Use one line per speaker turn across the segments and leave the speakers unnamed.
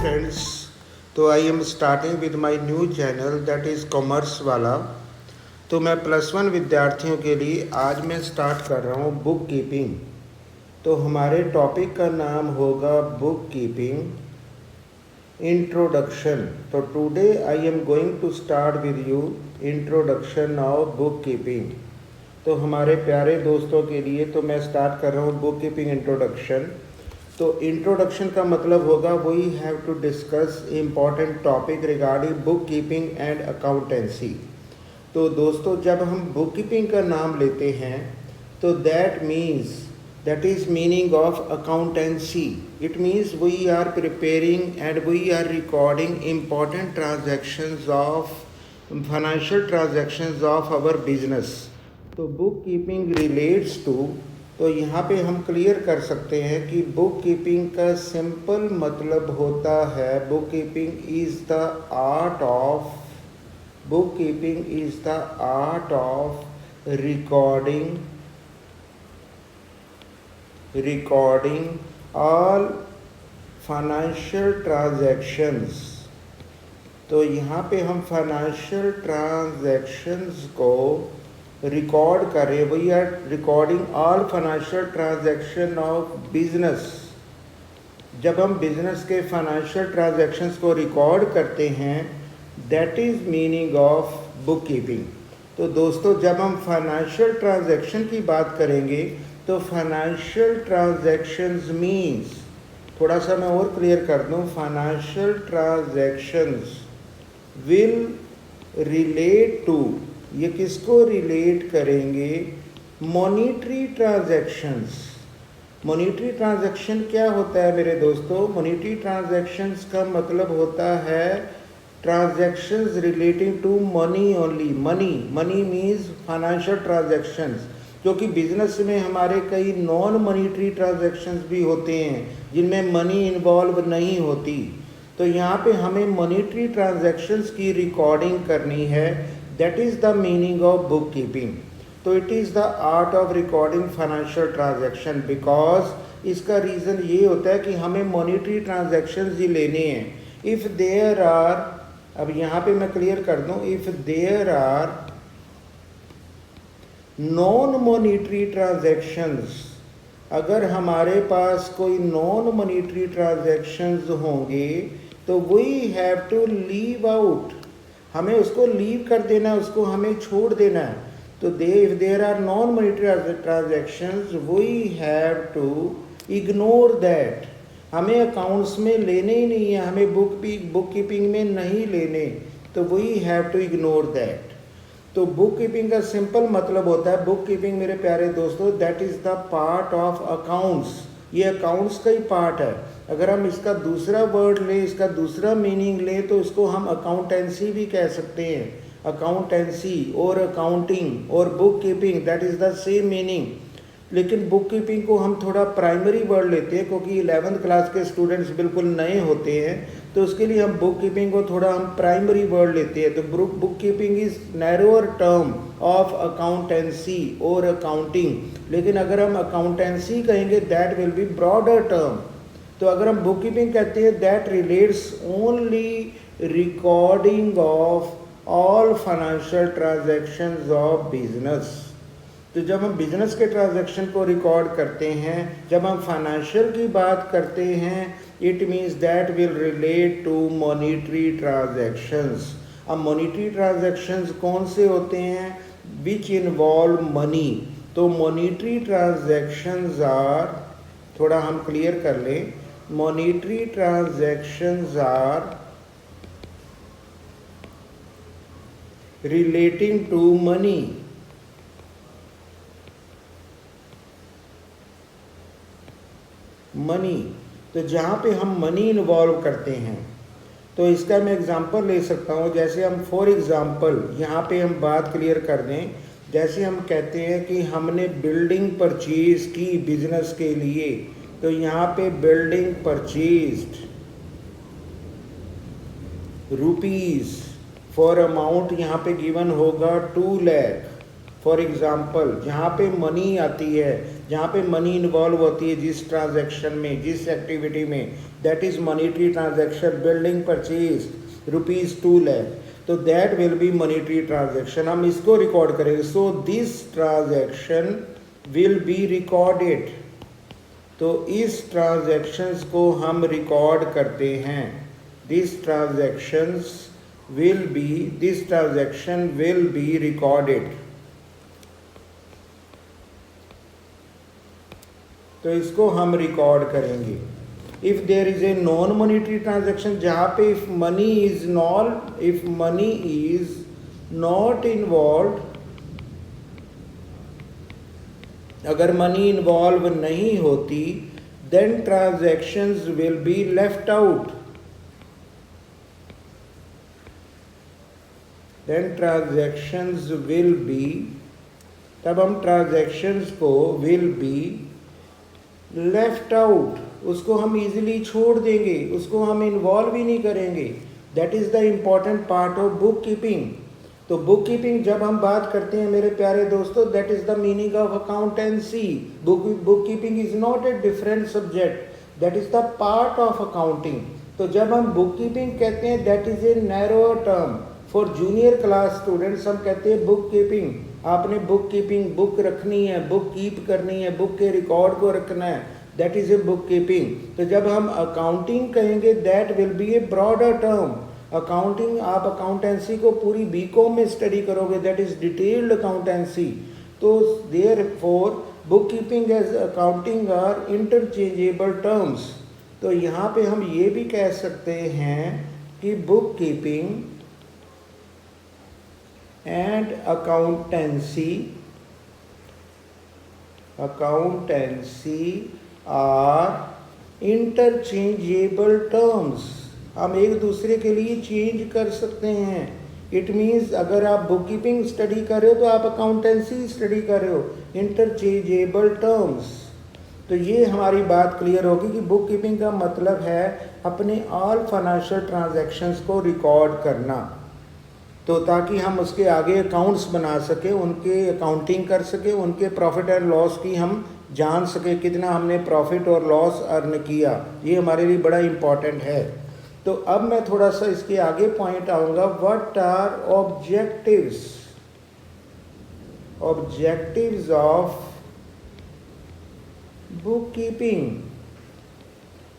Friends, तो I am starting with my new channel that is commerce वाला। तो मैं +1 विद्यार्थियों के लिए आज मैं स्टार्ट कर रहा हूँ बुक कीपिंग। तो हमारे टॉपिक का नाम होगा बुक कीपिंग इंट्रोडक्शन। तो today I am going to start with you introduction of book keeping. तो हमारे प्यारे दोस्तों के लिए तो मैं स्टार्ट कर रहा हूँ बुक कीपिंग इंट्रोडक्शन। तो इंट्रोडक्शन का मतलब होगा we have to discuss important topic regarding book keeping and accountancy. तो दोस्तों, जब हम बुक कीपिंग का नाम लेते हैं तो that is meaning of accountancy. It means we are preparing and we are recording important transactions of financial transactions of our business. तो बुक कीपिंग रिलेट्स टू, तो यहाँ पे हम क्लियर कर सकते हैं कि बुक कीपिंग का सिंपल मतलब होता है book keeping is the art of recording all financial transactions. तो यहाँ पे हम फाइनेंशियल ट्रांजैक्शंस को रिकॉर्ड कर रहे हैं। We are recording all financial transaction of business. जब हम बिजनेस के फाइनेंशियल ट्रांजैक्शंस को रिकॉर्ड करते हैं that is meaning of book keeping. तो दोस्तों, जब हम फाइनेंशियल ट्रांजैक्शन की बात करेंगे तो फाइनेंशियल ट्रांजैक्शंस मीन्स, थोड़ा सा मैं और क्लियर कर दूं, financial transactions will relate to, ये किसको रिलेट करेंगे? Monetary transactions. मॉनिटरी ट्रांजैक्शन क्या होता है मेरे दोस्तों? मॉनिटरी ट्रांजैक्शंस का मतलब होता है transactions relating to money only. Money means financial transactions, क्योंकि बिजनेस में हमारे कई नॉन मॉनिटरी ट्रांजैक्शंस भी होते हैं जिनमें मनी इन्वॉल्व नहीं होती। तो यहाँ पे हमें मॉनिटरी ट्रांजैक्शंस की रिकॉर्डिंग करनी है। That is the meaning of book keeping. तो it is the art of recording financial transaction, because इसका रीज़न ये होता है कि हमें मॉनिटरी ट्रांजैक्शंस ही लेने हैं। इफ़ देयर आर, अब यहाँ पे मैं क्लियर कर दूँ, if there are non monetary transactions, अगर हमारे पास कोई नॉन मॉनिटरी ट्रांजैक्शंस होंगे तो we have to leave out, हमें उसको लीव कर देना है, उसको हमें छोड़ देना है। तो if there are non monetary transactions we have to ignore that. हमें अकाउंट्स में लेने ही नहीं है, हमें बुक कीपिंग में नहीं लेने, तो we have to ignore that. तो बुक कीपिंग का सिंपल मतलब होता है, बुक कीपिंग मेरे प्यारे दोस्तों, that is the part of accounts. ये अकाउंट्स का ही पार्ट है। अगर हम इसका दूसरा वर्ड लें, इसका दूसरा मीनिंग लें, तो इसको हम अकाउंटेंसी भी कह सकते हैं। अकाउंटेंसी और अकाउंटिंग और book keeping that is the same meaning. लेकिन बुक कीपिंग को हम थोड़ा प्राइमरी वर्ड लेते हैं, क्योंकि 11th क्लास के स्टूडेंट्स बिल्कुल नए होते हैं, तो उसके लिए हम बुक कीपिंग को थोड़ा हम प्राइमरी वर्ड लेते हैं। तो book keeping is narrower term of accountancy और अकाउंटिंग। लेकिन अगर हम अकाउंटेंसी कहेंगे that will B broader term. तो अगर हम बुक कीपिंग कहते हैं that relates only recording of all financial transactions of business. तो जब हम बिजनेस के ट्रांजैक्शन को रिकॉर्ड करते हैं, जब हम फाइनेंशियल की बात करते हैं, it means that will relate to monetary transactions. अब मॉनिटरी ट्रांजैक्शंस कौन से होते हैं? Which involve money. तो मॉनिटरी ट्रांजैक्शंस आर, थोड़ा हम क्लियर कर लें, monetary transactions are relating to money. तो जहाँ पे हम मनी इन्वॉल्व करते हैं, तो इसका मैं एग्जांपल ले सकता हूँ। जैसे हम फॉर एग्जांपल यहाँ पे हम बात क्लियर कर दें, जैसे हम कहते हैं कि हमने बिल्डिंग परचेज की बिजनेस के लिए, तो यहाँ पे building purchased rupees for amount यहाँ पे गिवन होगा 2 लाख फॉर एग्जाम्पल जहाँ पे मनी आती है, जहाँ पे मनी इन्वॉल्व होती है जिस ट्रांजैक्शन में, जिस एक्टिविटी में, that is monetary transaction. Building purchase ₹2 lakh, तो that will be monetary transaction. हम इसको रिकॉर्ड करेंगे। So this transaction will be recorded. तो इस ट्रांजैक्शंस को हम रिकॉर्ड करते हैं। This transaction will be recorded. तो इसको हम रिकॉर्ड करेंगे। If there is a non monetary transaction, जहाँ पे if money is not involve, अगर मनी इन्वॉल्व नहीं होती, then transactions will be left out. तब हम ट्रांजैक्शंस को विल बी लेफ्ट आउट, उसको हम इजीली छोड़ देंगे, उसको हम इन्वॉल्व ही नहीं करेंगे। That is the important part of book keeping. तो बुक कीपिंग जब हम बात करते हैं मेरे प्यारे दोस्तों, that is the meaning of accountancy. Book keeping is not a different subject, that is the part of accounting. तो जब हम बुक कीपिंग कहते हैं, that is a narrow term. For junior class students हम कहते हैं बुक कीपिंग। आपने book keeping, book रखनी है, बुक कीप करनी है, बुक के रिकॉर्ड को रखना है, that is a book keeping. तो जब हम अकाउंटिंग कहेंगे, that will be a broader term. Accounting, आप अकाउंटेंसी को पूरी बीकॉम में स्टडी करोगे, दैट इज डिटेल्ड अकाउंटेंसी। तो therefore book keeping as accounting are interchangeable terms. तो यहाँ पे हम ये भी कह सकते हैं कि book keeping and accountancy are interchangeable terms। हम एक दूसरे के लिए चेंज कर सकते हैं। इट मीन्स अगर आप बुक कीपिंग स्टडी कर रहे हो तो आप अकाउंटेंसी स्टडी कर रहे हो। Interchangeable terms. तो ये हमारी बात क्लियर होगी कि बुक कीपिंग का मतलब है अपने ऑल फाइनेंशियल ट्रांजैक्शंस को रिकॉर्ड करना, तो ताकि हम उसके आगे अकाउंट्स बना सके, उनके अकाउंटिंग कर सके, उनके प्रॉफिट एंड लॉस की हम जान सके, कितना हमने प्रॉफिट और लॉस अर्न किया। ये हमारे लिए बड़ा इम्पॉर्टेंट है। तो अब मैं थोड़ा सा इसके आगे पॉइंट आऊँगा। What are objectives of book keeping.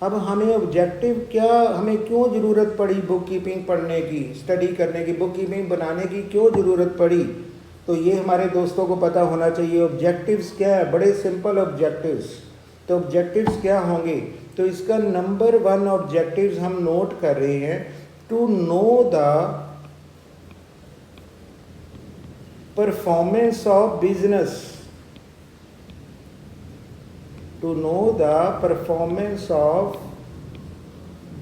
अब हमें ऑब्जेक्टिव क्या, हमें क्यों ज़रूरत पड़ी बुक कीपिंग पढ़ने की, स्टडी करने की, बुक कीपिंग बनाने की क्यों ज़रूरत पड़ी? तो ये हमारे दोस्तों को पता होना चाहिए। ऑब्जेक्टिव्स क्या है? बड़े सिंपल ऑब्जेक्टिव्स। तो ऑब्जेक्टिव्स क्या होंगे? तो इसका नंबर 1 ऑब्जेक्टिव्स हम नोट कर रहे हैं, to know the performance of business. To know the performance of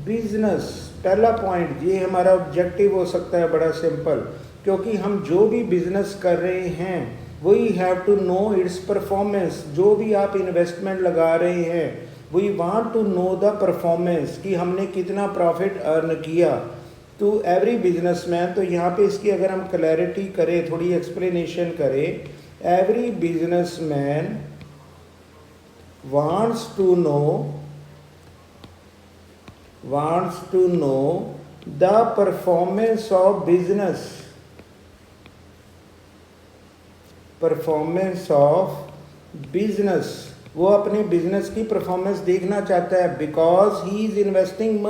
business. पहला पॉइंट, ये हमारा ऑब्जेक्टिव हो सकता है बड़ा सिंपल, क्योंकि हम जो भी बिजनेस कर रहे हैं we have to know its performance. जो भी आप इन्वेस्टमेंट लगा रहे हैं, we want to know the performance, कि हमने कितना प्रॉफिट अर्न किया। टू एवरी बिजनेसमैन, तो यहाँ पे इसकी अगर हम क्लैरिटी करें, थोड़ी एक्सप्लेनेशन करें, every businessman wants to know the performance of business, वो अपने बिजनेस की परफॉर्मेंस देखना चाहता है, because he is investing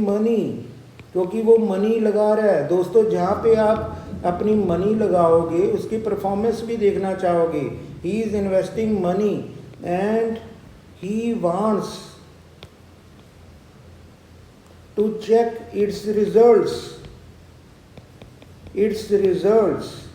money, क्योंकि वो मनी लगा रहा है। दोस्तों, जहाँ पे आप अपनी मनी लगाओगे उसकी परफॉर्मेंस भी देखना चाहोगे। He is investing money and he wants to check its results.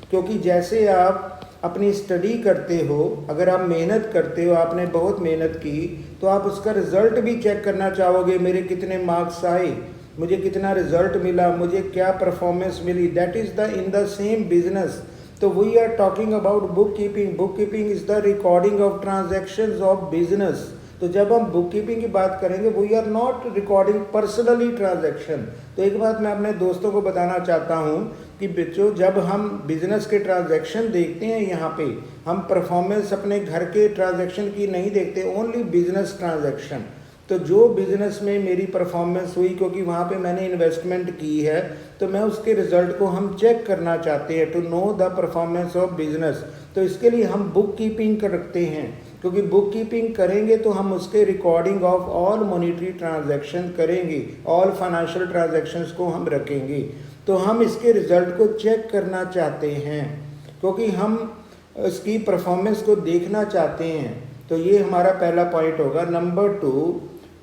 क्योंकि जैसे आप अपनी स्टडी करते हो, अगर आप मेहनत करते हो, आपने बहुत मेहनत की, तो आप उसका रिजल्ट भी चेक करना चाहोगे। मेरे कितने मार्क्स आए, मुझे कितना रिजल्ट मिला, मुझे क्या परफॉर्मेंस मिली। That is the in the same business. तो we are talking about book keeping. Book keeping is the recording of transactions of business. तो जब हम बुक कीपिंग की बात करेंगे, we are not recording personally transaction. तो एक बात मैं अपने दोस्तों को बताना चाहता हूँ कि बच्चों जब हम बिजनेस के ट्रांजैक्शन देखते हैं यहाँ पे, हम परफॉर्मेंस अपने घर के ट्रांजैक्शन की नहीं देखते, ओनली बिजनेस ट्रांजैक्शन। तो जो बिज़नेस में मेरी परफॉर्मेंस हुई, क्योंकि वहाँ पे मैंने इन्वेस्टमेंट की है, तो मैं उसके रिज़ल्ट को हम चेक करना चाहते हैं, to know the performance of business. तो इसके लिए हम बुक कीपिंग रखते हैं, क्योंकि बुक कीपिंग करेंगे तो हम उसके recording of all monetary transaction करेंगे, ऑल फाइनेंशियल ट्रांजैक्शंस को हम रखेंगे। तो हम इसके रिज़ल्ट को चेक करना चाहते हैं, क्योंकि हम इसकी परफॉर्मेंस को देखना चाहते हैं। तो ये हमारा पहला पॉइंट होगा। Number 2,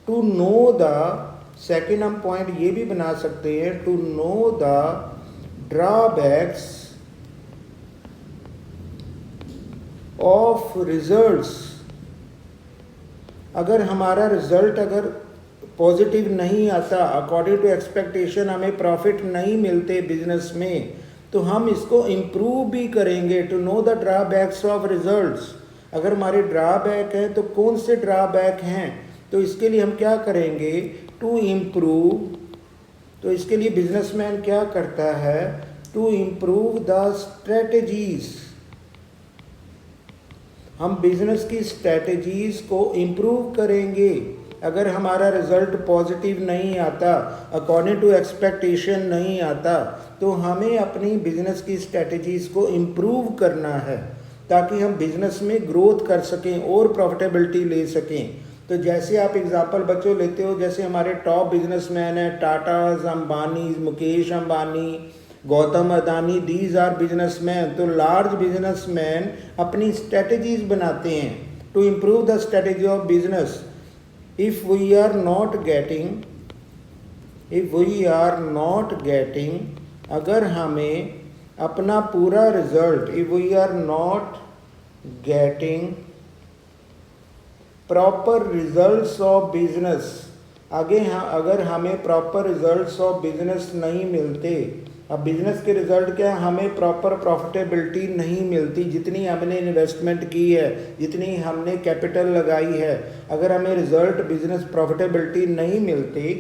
to know the, second हम पॉइंट ये भी बना सकते हैं, to know the drawbacks of results. अगर हमारा रिजल्ट अगर पॉजिटिव नहीं आता, अकॉर्डिंग टू एक्सपेक्टेशन हमें प्रॉफिट नहीं मिलते बिजनेस में, तो हम इसको इम्प्रूव भी करेंगे। To know the drawbacks of results. अगर हमारे ड्रॉबैक है तो कौन से ड्रॉबैक हैं, तो इसके लिए हम क्या करेंगे, टू इम्प्रूव। तो इसके लिए बिजनेसमैन क्या करता है, टू इम्प्रूव द स्ट्रेटजीज। हम बिजनेस की स्ट्रेटजीज को इम्प्रूव करेंगे। अगर हमारा रिजल्ट पॉजिटिव नहीं आता, अकॉर्डिंग टू एक्सपेक्टेशन नहीं आता, तो हमें अपनी बिजनेस की स्ट्रेटजीज को इम्प्रूव करना है, ताकि हम बिजनेस में ग्रोथ कर सकें और प्रॉफिटेबिलिटी ले सकें। तो जैसे आप एग्जांपल बच्चों लेते हो, जैसे हमारे टॉप बिजनेसमैन हैं, Tata, Ambani, Mukesh Ambani, Gautam Adani, these are businessman. तो लार्ज बिजनेसमैन अपनी स्ट्रेटजीज बनाते हैं to improve the strategy of business. If we are not getting, अगर हमें अपना पूरा रिजल्ट, if we are not getting proper results of business, अगर हमें प्रॉपर रिजल्ट्स ऑफ बिजनेस नहीं मिलते। अब बिजनेस के रिजल्ट क्या, हमें प्रॉपर प्रॉफिटेबिलिटी नहीं मिलती, जितनी हमने इन्वेस्टमेंट की है, जितनी हमने कैपिटल लगाई है, अगर हमें रिजल्ट बिजनेस प्रॉफिटेबिलिटी नहीं मिलती,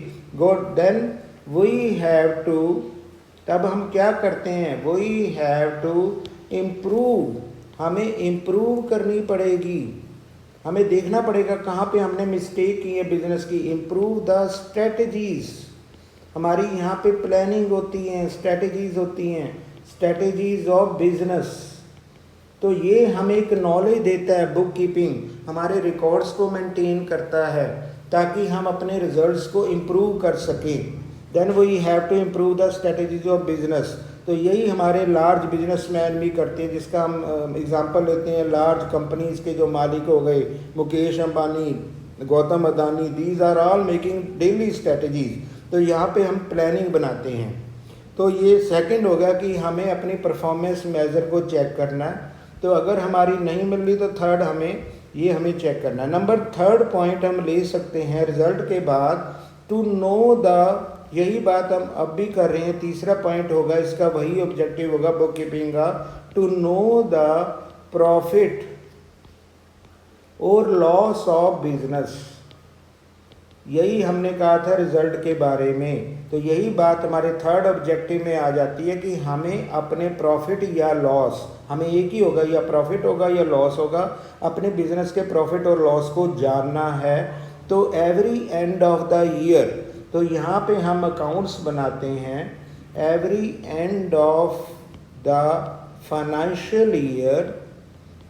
देन वी हैव टू, तब हम क्या करते हैं, वी हैव टू इम्प्रूव। हमें इम्प्रूव करनी पड़ेगी, हमें देखना पड़ेगा कहाँ पे हमने मिस्टेक की है बिजनेस की। Improve the strategies. हमारी यहाँ पे प्लानिंग होती है, स्ट्रेटजीज होती हैं, स्ट्रेटजीज ऑफ बिजनेस। तो ये हमें एक नॉलेज देता है, बुक कीपिंग हमारे रिकॉर्ड्स को मेंटेन करता है, ताकि हम अपने रिजल्ट्स को इम्प्रूव कर सकें। Then we have to improve the strategies of business. तो यही हमारे लार्ज बिजनेसमैन भी करते हैं, जिसका हम एग्जांपल लेते हैं लार्ज कंपनीज के जो मालिक हो गए, Mukesh Ambani, Gautam Adani, these are all making daily strategies. तो यहाँ पे हम प्लानिंग बनाते हैं। तो ये सेकंड हो गया कि हमें अपनी परफॉर्मेंस मेजर को चेक करना है। तो अगर हमारी नहीं मिल रही तो थर्ड हमें चेक करना है। नंबर थर्ड पॉइंट हम ले सकते हैं रिजल्ट के बाद, टू नो द, यही बात हम अब भी कर रहे हैं, तीसरा पॉइंट होगा इसका, वही ऑब्जेक्टिव होगा बुक कीपिंग का, टू नो द प्रॉफिट और लॉस ऑफ बिजनेस। यही हमने कहा था रिजल्ट के बारे में। तो यही बात हमारे थर्ड ऑब्जेक्टिव में आ जाती है कि हमें अपने प्रॉफिट या लॉस, हमें एक ही होगा, या प्रॉफिट होगा या लॉस होगा, अपने बिजनेस के प्रॉफिट और लॉस को जानना है। तो every end of the year, तो यहाँ पे हम अकाउंट्स बनाते हैं, every end of the financial year.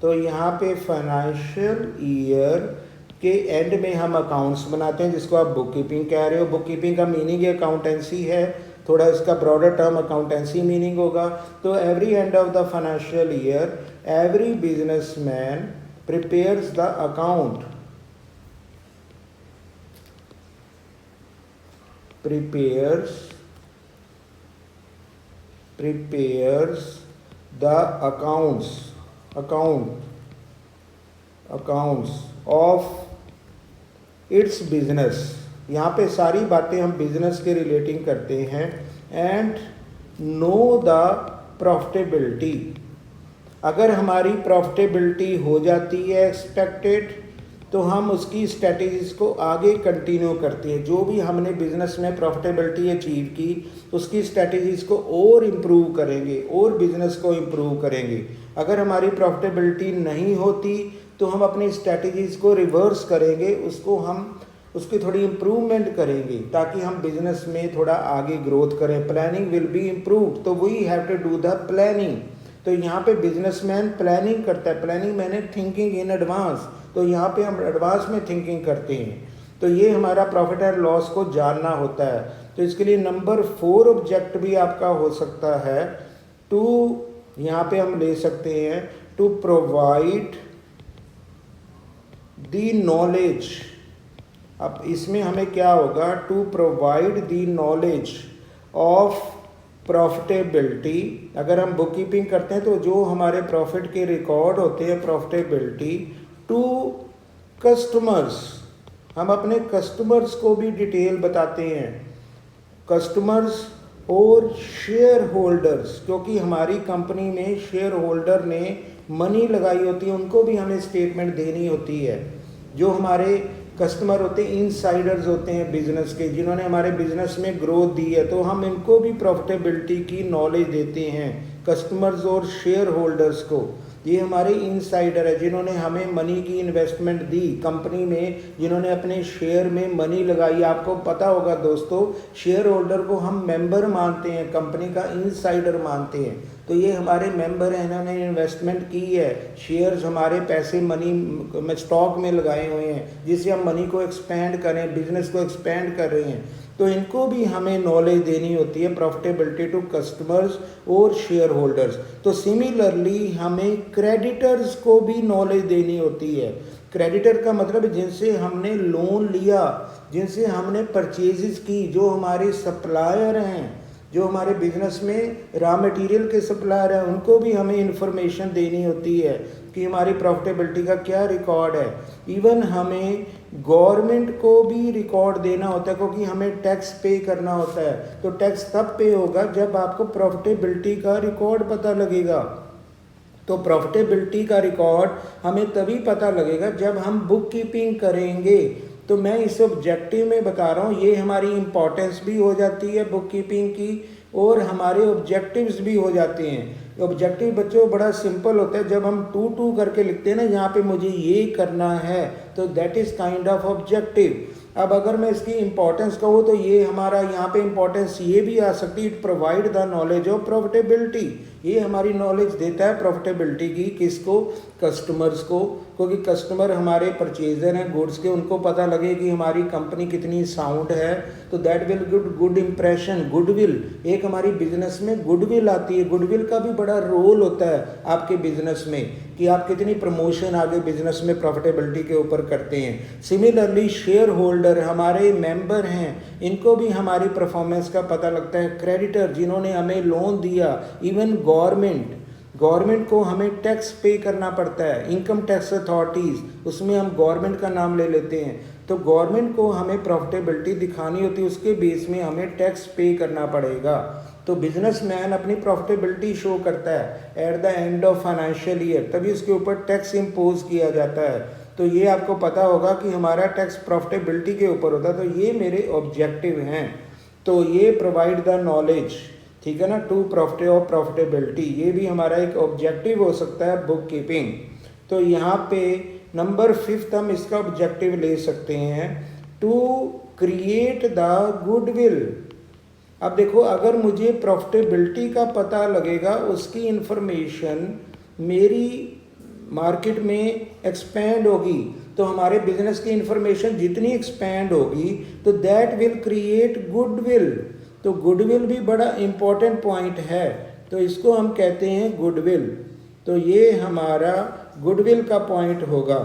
तो यहाँ पे फाइनेंशियल ईयर के एंड में हम अकाउंट्स बनाते हैं, जिसको आप बुक कीपिंग कह रहे हो। बुक कीपिंग का मीनिंग अकाउंटेंसी है, थोड़ा इसका ब्रॉडर टर्म अकाउंटेंसी मीनिंग होगा। तो every end of the financial year every businessman prepares the account, prepares the accounts of its business। यहाँ पे सारी बातें हम बिजनेस के रिलेटिंग करते हैं। एंड नो द प्रॉफिटेबिलिटी, अगर हमारी प्रॉफिटेबिलिटी हो जाती है एक्सपेक्टेड, तो हम उसकी स्ट्रेटजीज़ को आगे कंटिन्यू करते हैं। जो भी हमने बिज़नेस में प्रॉफिटेबिलिटी अचीव की उसकी स्ट्रेटजीज़ को और इम्प्रूव करेंगे और बिज़नेस को इम्प्रूव करेंगे। अगर हमारी प्रॉफिटेबिलिटी नहीं होती तो हम अपनी स्ट्रेटजीज़ को रिवर्स करेंगे, उसकी थोड़ी इम्प्रूवमेंट करेंगे ताकि हम बिज़नेस में थोड़ा आगे ग्रोथ करें। प्लानिंग विल बी इम्प्रूव्ड, तो we have to do the planning. तो यहाँ पे बिजनेसमैन प्लानिंग करता है, प्लानिंग मैंने थिंकिंग इन एडवांस, तो यहाँ पे हम एडवांस में थिंकिंग करते हैं। तो ये हमारा प्रॉफिट एंड लॉस को जानना होता है। तो इसके लिए नंबर 4 ऑब्जेक्ट भी आपका हो सकता है टू, यहाँ पे हम ले सकते हैं टू प्रोवाइड द नॉलेज। अब इसमें हमें क्या होगा, to provide the knowledge of profitability. अगर हम बुक कीपिंग करते हैं तो जो हमारे प्रॉफिट के रिकॉर्ड होते हैं प्रॉफिटेबिलिटी टू कस्टमर्स, हम अपने कस्टमर्स को भी डिटेल बताते हैं, कस्टमर्स और शेयर होल्डर्स, क्योंकि हमारी कंपनी में शेयर होल्डर ने मनी लगाई होती है उनको भी हमें स्टेटमेंट देनी होती है। जो हमारे कस्टमर होते हैं इनसाइडर्स होते हैं बिजनेस के, जिन्होंने हमारे बिजनेस में ग्रोथ दी है, तो हम इनको भी प्रॉफिटेबिलिटी की नॉलेज देते हैं, कस्टमर्स और शेयर होल्डर्स को। ये हमारे इनसाइडर है जिन्होंने हमें मनी की इन्वेस्टमेंट दी कंपनी में, जिन्होंने अपने शेयर में मनी लगाई। आपको पता होगा दोस्तों, शेयर होल्डर को हम मेंबर मानते हैं, कंपनी का इनसाइडर मानते हैं। तो ये हमारे मेंबर हैं, इन्होंने इन्वेस्टमेंट की है, शेयर्स हमारे पैसे मनी में स्टॉक में लगाए हुए हैं जिससे हम मनी को एक्सपेंड करें, बिजनेस को एक्सपेंड कर रहे हैं। तो इनको भी हमें नॉलेज देनी होती है प्रॉफिटेबिलिटी टू कस्टमर्स और शेयर होल्डर्स। तो सिमिलरली हमें क्रेडिटर्स को भी नॉलेज देनी होती है। क्रेडिटर का मतलब जिनसे हमने लोन लिया, जिनसे हमने परचेजेस की, जो हमारे सप्लायर हैं, जो हमारे बिजनेस में रॉ मटेरियल के सप्लायर हैं, उनको भी हमें इंफॉर्मेशन देनी होती है कि हमारी प्रॉफिटेबिलिटी का क्या रिकॉर्ड है। इवन हमें गवर्नमेंट को भी रिकॉर्ड देना होता है क्योंकि हमें टैक्स पे करना होता है। तो टैक्स तब पे होगा जब आपको प्रॉफिटेबिलिटी का रिकॉर्ड पता लगेगा। तो प्रॉफिटेबिलिटी का रिकॉर्ड हमें तभी पता लगेगा जब हम बुक कीपिंग करेंगे। तो मैं इस ऑब्जेक्टिव में बता रहा हूँ, ये हमारी इम्पोर्टेंस भी हो जाती है बुक कीपिंग की और हमारे ऑब्जेक्टिव्स भी हो जाते हैं। ऑब्जेक्टिव बच्चों बड़ा सिंपल होता है, जब हम 2 करके लिखते हैं ना, यहाँ पे मुझे ये करना है, तो that is kind of objective. अब अगर मैं इसकी इंपॉर्टेंस कहूँ तो ये हमारा यहाँ पे इंपॉर्टेंस ये भी आ सकती है, it provide the knowledge of profitability. ये हमारी नॉलेज देता है प्रॉफिटेबिलिटी की, किसको, कस्टमर्स को, क्योंकि कस्टमर हमारे परचेजर हैं गुड्स के, उनको पता लगे कि हमारी कंपनी कितनी साउंड है, तो that will give good impression, goodwill. एक हमारी बिजनेस में गुडविल आती है, गुडविल का भी बड़ा रोल होता है आपके बिजनेस में कि आप कितनी प्रमोशन आगे बिजनेस में प्रॉफिटेबिलिटी के ऊपर करते हैं। सिमिलरली शेयर होल्डर हमारे मेंबर हैं, इनको भी हमारी परफॉर्मेंस का पता लगता है। क्रेडिटर जिन्होंने हमें लोन दिया, इवन गवर्नमेंट को हमें टैक्स पे करना पड़ता है, इनकम टैक्स अथॉरिटीज़, उसमें हम गवर्नमेंट का नाम ले लेते हैं। तो गवर्नमेंट को हमें प्रॉफिटेबिलिटी दिखानी होती है, उसके बेस में हमें टैक्स पे करना पड़ेगा। तो बिजनेसमैन अपनी प्रॉफिटेबिलिटी शो करता है at the end of financial year, तभी उसके ऊपर टैक्स इम्पोज किया जाता है। तो ये आपको पता होगा कि हमारा टैक्स प्रॉफिटेबिलिटी के ऊपर होता है। तो ये मेरे ऑब्जेक्टिव हैं। तो ये प्रोवाइड द नॉलेज, ठीक है ना, टू प्रॉफिट ऑफ प्रॉफिटेबिलिटी, ये भी हमारा एक ऑब्जेक्टिव हो सकता है बुक कीपिंग। तो यहाँ पे नंबर 5 हम इसका ऑब्जेक्टिव ले सकते हैं, टू क्रिएट द गुडविल। अब देखो, अगर मुझे प्रॉफिटेबिलिटी का पता लगेगा, उसकी इंफॉर्मेशन मेरी मार्केट में एक्सपेंड होगी, तो हमारे बिजनेस की इंफॉर्मेशन जितनी एक्सपेंड होगी तो दैट विल क्रिएट गुडविल। तो गुडविल भी बड़ा इम्पोर्टेंट पॉइंट है, तो इसको हम कहते हैं गुडविल। तो ये हमारा गुडविल का पॉइंट होगा।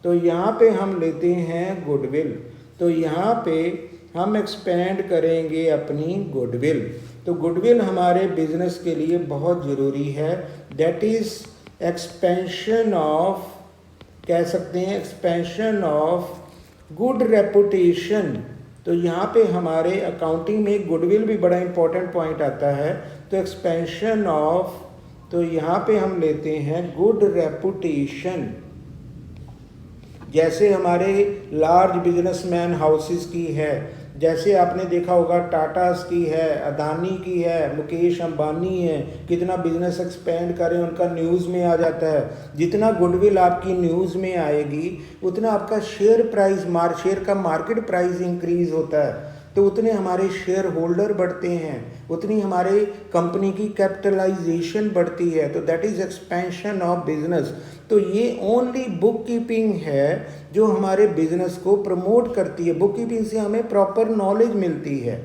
तो यहाँ पे हम लेते हैं गुडविल, तो यहाँ पे हम एक्सपेंड करेंगे अपनी गुडविल। तो गुडविल हमारे बिजनेस के लिए बहुत ज़रूरी है। दैट इज़ एक्सपेंशन ऑफ, कह सकते हैं एक्सपेंशन ऑफ गुड रेपुटेशन। तो यहाँ पे हमारे अकाउंटिंग में गुडविल भी बड़ा इंपॉर्टेंट पॉइंट आता है। तो एक्सपेंशन ऑफ, तो यहाँ पे हम लेते हैं गुड रेपुटेशन। जैसे हमारे लार्ज बिजनेसमैन हाउसेस की है, जैसे आपने देखा होगा टाटास की है, अदानी की है, मुकेश अंबानी है, कितना बिजनेस एक्सपेंड करें उनका न्यूज़ में आ जाता है। जितना गुडविल आपकी न्यूज़ में आएगी उतना आपका शेयर प्राइस शेयर का मार्केट प्राइस इंक्रीज होता है, तो उतने हमारे शेयर होल्डर बढ़ते हैं, उतनी हमारे कंपनी की कैपिटलाइजेशन बढ़ती है। तो that is expansion of business. तो ये ओनली बुक कीपिंग है जो हमारे बिजनेस को प्रमोट करती है। बुक कीपिंग से हमें प्रॉपर नॉलेज मिलती है।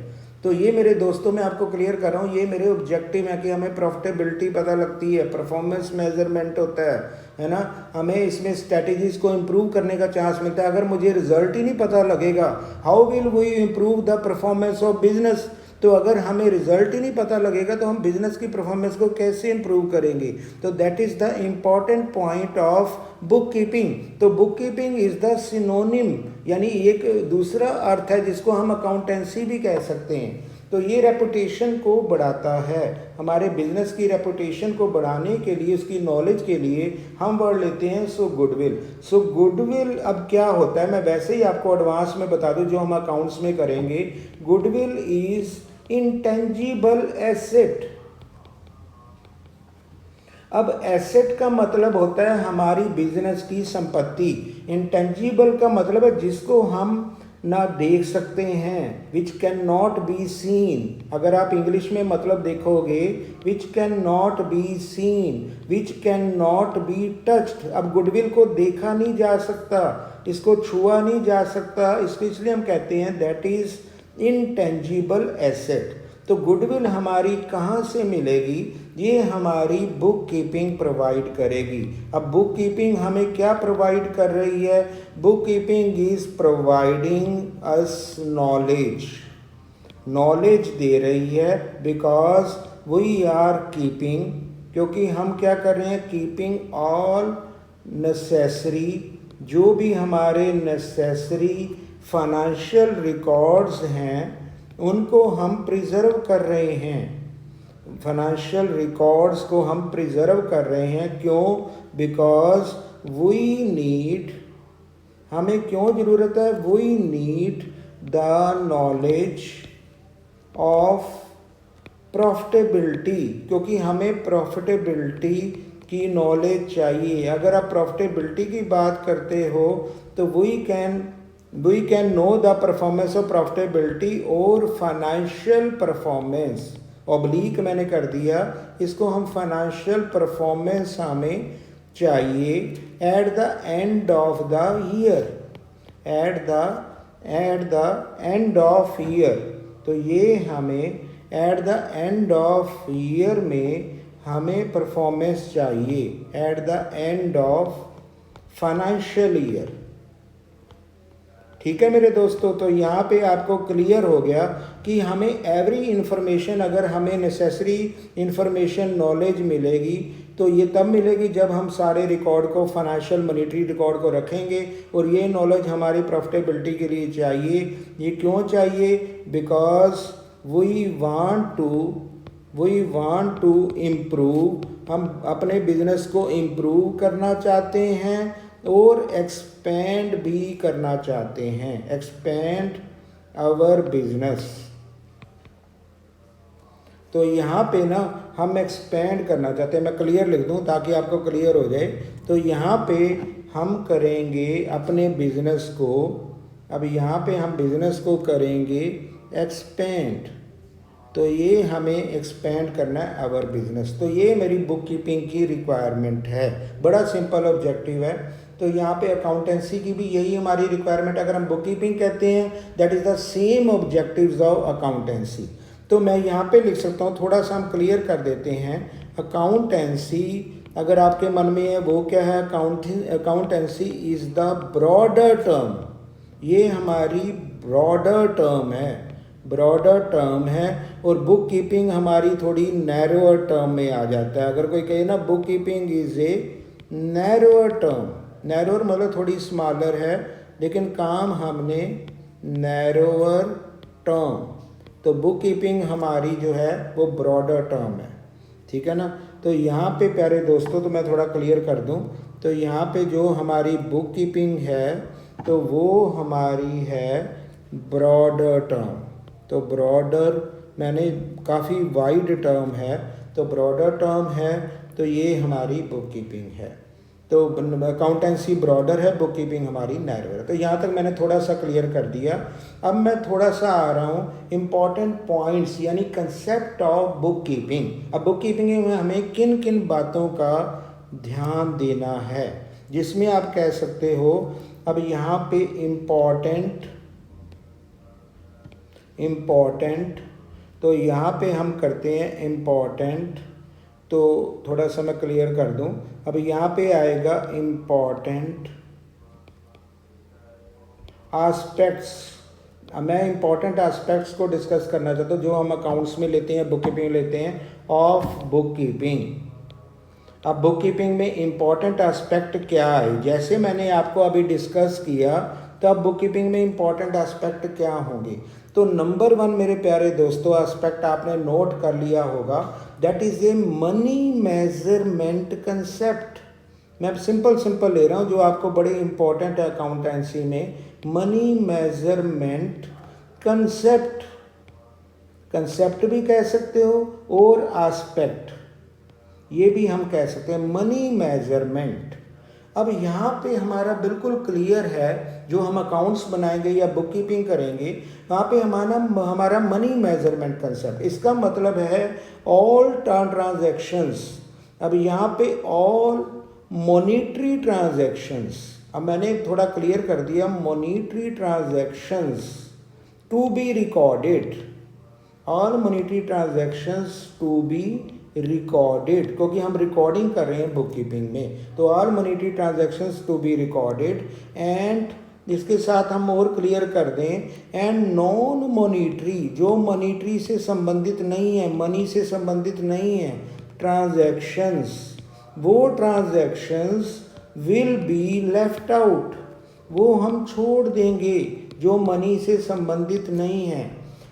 तो ये मेरे दोस्तों मैं आपको क्लियर कर रहा हूँ, ये मेरे ऑब्जेक्टिव है कि हमें प्रॉफिटेबिलिटी पता लगती है, परफॉर्मेंस मेजरमेंट होता है ना, हमें इसमें स्ट्रेटजीज को इम्प्रूव करने का चांस मिलता है। अगर मुझे रिजल्ट ही नहीं पता लगेगा, how will we improve the performance of business. तो अगर हमें रिजल्ट ही नहीं पता लगेगा तो हम बिजनेस की परफॉर्मेंस को कैसे इंप्रूव करेंगे। तो that is the important point of book keeping. तो book keeping is the synonym, यानी एक दूसरा अर्थ है जिसको हम अकाउंटेंसी भी कह सकते हैं। तो ये रेपुटेशन को बढ़ाता है, हमारे बिजनेस की रेपुटेशन को बढ़ाने के लिए, उसकी नॉलेज के लिए हम वर्ड लेते हैं सो गुडविल। सो गुडविल अब क्या होता है, मैं वैसे ही आपको एडवांस में बता दूं जो हम अकाउंट्स में करेंगे। Goodwill is intangible asset. अब एसेट का मतलब होता है हमारी बिजनेस की संपत्ति, इंटेंजिबल का मतलब है जिसको हम ना देख सकते हैं, which can not be seen. अगर आप इंग्लिश में मतलब देखोगे, which can not be seen, which can not be touched. अब गुडविल को देखा नहीं जा सकता, इसको छुआ नहीं जा सकता, इसको इसलिए हम कहते हैं दैट इज इंटेंजिबल एसेट। तो गुडविल हमारी कहाँ से मिलेगी, ये हमारी बुक कीपिंग प्रोवाइड करेगी। अब बुक कीपिंग हमें क्या प्रोवाइड कर रही है, book keeping is providing us knowledge, knowledge दे रही है, बिकॉज वी आर कीपिंग, क्योंकि हम क्या कर रहे हैं, कीपिंग ऑल नेसेसरी, जो भी हमारे नेसेसरी फाइनेंशियल रिकॉर्ड्स हैं उनको हम प्रिजर्व कर रहे हैं। फाइनेंशियल रिकॉर्ड्स को हम प्रिजर्व कर रहे हैं, क्यों, बिकॉज वी नीड, हमें क्यों ज़रूरत है, we need the knowledge of profitability, क्योंकि हमें प्रॉफिटेबिलिटी की नॉलेज चाहिए। अगर आप प्रॉफिटेबिलिटी की बात करते हो तो we can know the performance of profitability और financial performance, ऑब्लिक मैंने कर दिया, इसको हम financial performance हमें चाहिए at the end of the year, at the end of year। तो ये हमें at the end of year में हमें परफॉर्मेंस चाहिए, at the end of financial year। ठीक है मेरे दोस्तों, तो यहाँ पे आपको क्लियर हो गया कि हमें एवरी इन्फॉर्मेशन, अगर हमें नेसेसरी इन्फॉर्मेशन नॉलेज मिलेगी तो ये तब मिलेगी जब हम सारे रिकॉर्ड को, फाइनेंशियल मॉनिटरी रिकॉर्ड को रखेंगे, और ये नॉलेज हमारी प्रॉफिटेबिलिटी के लिए चाहिए। ये क्यों चाहिए, because we want to improve, हम अपने बिजनेस को इम्प्रूव करना चाहते हैं और एक्सपेंड भी करना चाहते हैं, एक्सपेंड आवर बिजनेस। तो यहाँ पे ना हम एक्सपेंड करना चाहते हैं, मैं क्लियर लिख दूँ ताकि आपको क्लियर हो जाए। तो यहाँ पे हम करेंगे अपने बिजनेस को, अब यहाँ पे हम बिजनेस को करेंगे एक्सपेंड, तो ये हमें एक्सपेंड करना है आवर बिजनेस। तो ये मेरी बुक कीपिंग की रिक्वायरमेंट है, बड़ा सिंपल ऑब्जेक्टिव है। तो यहाँ पे अकाउंटेंसी की भी यही हमारी रिक्वायरमेंट, अगर हम बुक कीपिंग कहते हैं that is the same objectives of accountancy. तो मैं यहाँ पे लिख सकता हूँ, थोड़ा सा हम क्लियर कर देते हैं। अकाउंटेंसी अगर आपके मन में है वो क्या है, accountancy is the broader term, ये हमारी ब्रॉडर टर्म है, और बुक कीपिंग हमारी थोड़ी नैरोअर टर्म में आ जाता है। अगर कोई कहे ना book keeping is a narrower term, narrower मतलब थोड़ी स्मॉलर है, लेकिन काम हमने नैरोअर टर्म, तो बुक कीपिंग हमारी जो है वो ब्रॉडर टर्म है, ठीक है ना। तो यहाँ पे प्यारे दोस्तों, तो मैं थोड़ा क्लियर कर दूँ, तो यहाँ पे जो हमारी बुक कीपिंग है तो वो हमारी है ब्रॉडर टर्म। तो ब्रॉडर मैंने काफ़ी वाइड टर्म है, तो ब्रॉडर टर्म है, तो ये हमारी बुक कीपिंग है। तो अकाउंटेंसी ब्रॉडर है, बुक कीपिंग हमारी नैरो है। तो यहाँ तक मैंने थोड़ा सा क्लियर कर दिया। अब मैं थोड़ा सा आ रहा हूँ इम्पॉर्टेंट पॉइंट्स यानी कंसेप्ट ऑफ बुक कीपिंग। अब बुक कीपिंग में हमें किन किन बातों का ध्यान देना है, जिसमें आप कह सकते हो अब यहाँ पे इम्पॉर्टेंट तो यहाँ पे हम करते हैं इम्पॉर्टेंट, तो थोड़ा सा मैं क्लियर कर दूं। अब यहाँ पे आएगा इम्पॉर्टेंट एस्पेक्ट्स। अब मैं इम्पॉर्टेंट एस्पेक्ट्स को डिस्कस करना चाहता हूँ जो हम अकाउंट्स में लेते हैं, बुक कीपिंग लेते हैं, ऑफ बुक कीपिंग। अब बुक कीपिंग में इम्पॉर्टेंट एस्पेक्ट क्या है, जैसे मैंने आपको अभी डिस्कस किया, तो अब बुक कीपिंग में इम्पॉर्टेंट एस्पेक्ट क्या होंगे। तो नंबर 1 मेरे प्यारे दोस्तों एस्पेक्ट आपने नोट कर लिया होगा, that is a money measurement concept. मैं अब सिंपल ले रहा हूँ जो आपको बड़े इंपॉर्टेंट है अकाउंटेंसी में। मनी मेजरमेंट कंसेप्ट, कंसेप्ट भी कह सकते हो और एस्पेक्ट ये भी हम कह सकते हैं, मनी मेजरमेंट। अब यहाँ पे हमारा बिल्कुल क्लियर है, जो हम अकाउंट्स बनाएंगे या बुक कीपिंग करेंगे वहाँ पे हमारा मनी मेजरमेंट कंसेप्ट, इसका मतलब है ऑल ट्रांजैक्शंस। अब यहाँ पे ऑल मॉनिटरी ट्रांजैक्शंस, अब मैंने थोड़ा क्लियर कर दिया, monetary transactions to be recorded, all monetary transactions to be recorded, क्योंकि हम रिकॉर्डिंग कर रहे हैं बुक कीपिंग में। तो all monetary transactions to be recorded, and इसके साथ हम और क्लियर कर दें, एंड नॉन मॉनिटरी, जो मॉनिटरी से संबंधित नहीं है, मनी से संबंधित नहीं है, ट्रांजैक्शंस, वो transactions will be left out, वो हम छोड़ देंगे जो मनी से संबंधित नहीं है।